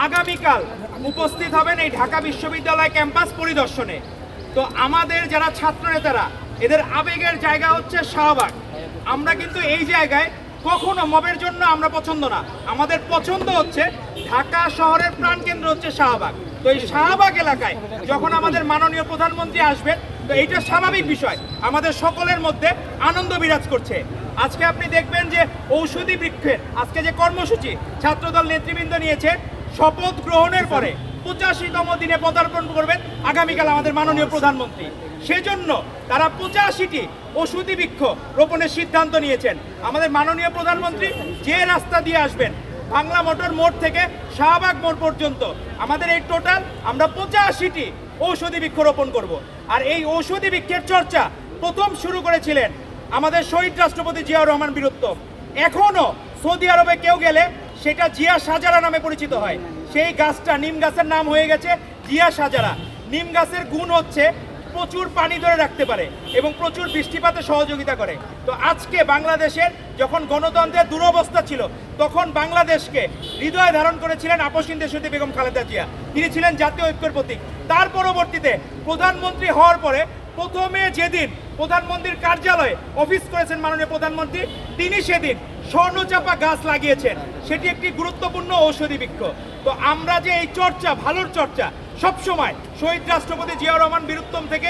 আগামীকাল উপস্থিত হবেন এই ঢাকা বিশ্ববিদ্যালয় ক্যাম্পাস পরিদর্শনে। তো আমাদের যারা ছাত্র নেতারা, এদের আবেগের জায়গা হচ্ছে শাহবাগ। আমরা কিন্তু এই জায়গায় কখনো মবের জন্য আমরা পছন্দ না, আমাদের পছন্দ হচ্ছে ঢাকা শহরের প্রাণকেন্দ্র হচ্ছে শাহবাগ। তো এই শাহবাগ এলাকায় যখন আমাদের মাননীয় প্রধানমন্ত্রী আসবেন, তো এইটা স্বাভাবিক বিষয়, আমাদের সকলের মধ্যে আনন্দ বিরাজ করছে। আজকে আপনি দেখবেন যে ঔষধি বৃক্ষের আজকে যে কর্মসূচি ছাত্রদল নেতৃবৃন্দ নিয়েছে, শপথ গ্রহণের পরে 85তম দিনে পদার্পণ করবেন আগামীকাল আমাদের মাননীয় প্রধানমন্ত্রী। সেজন্য তারা 85টি ঔষধি বৃক্ষ রোপণের সিদ্ধান্ত নিয়েছেন। আমাদের মাননীয় প্রধানমন্ত্রী যে রাস্তা দিয়ে আসবেন, বাংলা মোটর মোড় থেকে শাহবাগ মোড় পর্যন্ত আমাদের এই টোটাল আমরা 85টি ঔষধি বৃক্ষ রোপণ করব। আর এই ঔষধি বৃক্ষের চর্চা প্রথম শুরু করেছিলেন আমাদের শহীদ রাষ্ট্রপতি জিয়াউর রহমান বীরুত্তম। এখনও সৌদি আরবে কেউ গেলে সেটা জিয়া সাজারা নামে পরিচিত হয়। সেই গাছটা, নিম গাছের নাম হয়ে গেছে জিয়া সাজারা। নিম গাছের গুণ হচ্ছে প্রচুর পানি ধরে রাখতে পারে এবং প্রচুর বৃষ্টিপাতে সহযোগিতা করে। তো আজকে বাংলাদেশের যখন গণতন্ত্রের দুরবস্থা ছিল, তখন বাংলাদেশকে হৃদয়ে ধারণ করেছিলেন আপসহীন দেশনেত্রী বেগম খালেদা জিয়া। তিনি ছিলেন জাতীয় ঐক্যের প্রতীক। তার পরবর্তীতে প্রধানমন্ত্রী হওয়ার পরে প্রথমে যেদিন প্রধানমন্ত্রীর কার্যালয়ে অফিস করেছেন মাননীয় প্রধানমন্ত্রী, তিনি সেদিন স্বর্ণচাপা গাছ লাগিয়েছেন। সেটি একটি গুরুত্বপূর্ণ ঔষধি বৃক্ষ। তো আমরা যে এই চর্চা, ভালোর চর্চা সবসময় শহীদ রাষ্ট্রপতি জিয়াউর রহমান বীরুত্তম থেকে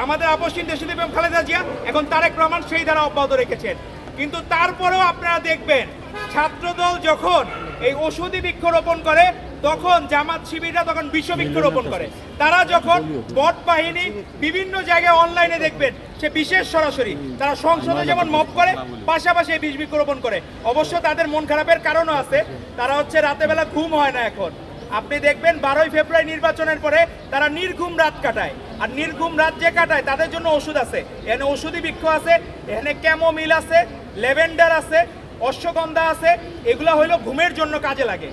আমাদের আপসহীন দেশনেত্রী বেগম খালেদা জিয়া, এখন তারেক রহমান সেই ধারা অব্যাহত রেখেছেন। কিন্তু তারপরেও আপনারা দেখবেন ছাত্রদল যখন এই ঔষধি বৃক্ষ রোপণ করে, তখন জামাত শিবিররা তখন বিষ বৃক্ষ রোপণ করে। তারা যখন বট বাহিনী বিভিন্ন জায়গায় অনলাইনে দেখবেন সে বিশেষ সরাসরি তারা সংসদে যেমন মব করে, পাশাপাশি এই বিষ বৃক্ষ রোপণ করে। অবশ্য তাদের মন খারাপের কারণও আছে, তারা হচ্ছে রাতে বেলা ঘুম হয় না। এখন আপনি দেখবেন 12ই ফেব্রুয়ারি নির্বাচনের পরে তারা নির্ঘুম রাত কাটায়। আর নির্ঘুম রাত যে কাটায় তাদের জন্য ওষুধ আছে, এখানে ঔষধি বৃক্ষ আছে, এখানে ক্যামোমিল আছে, ল্যাভেন্ডার আছে, অশ্বগন্ধা আছে। এগুলো হইলো ঘুমের জন্য কাজে লাগে।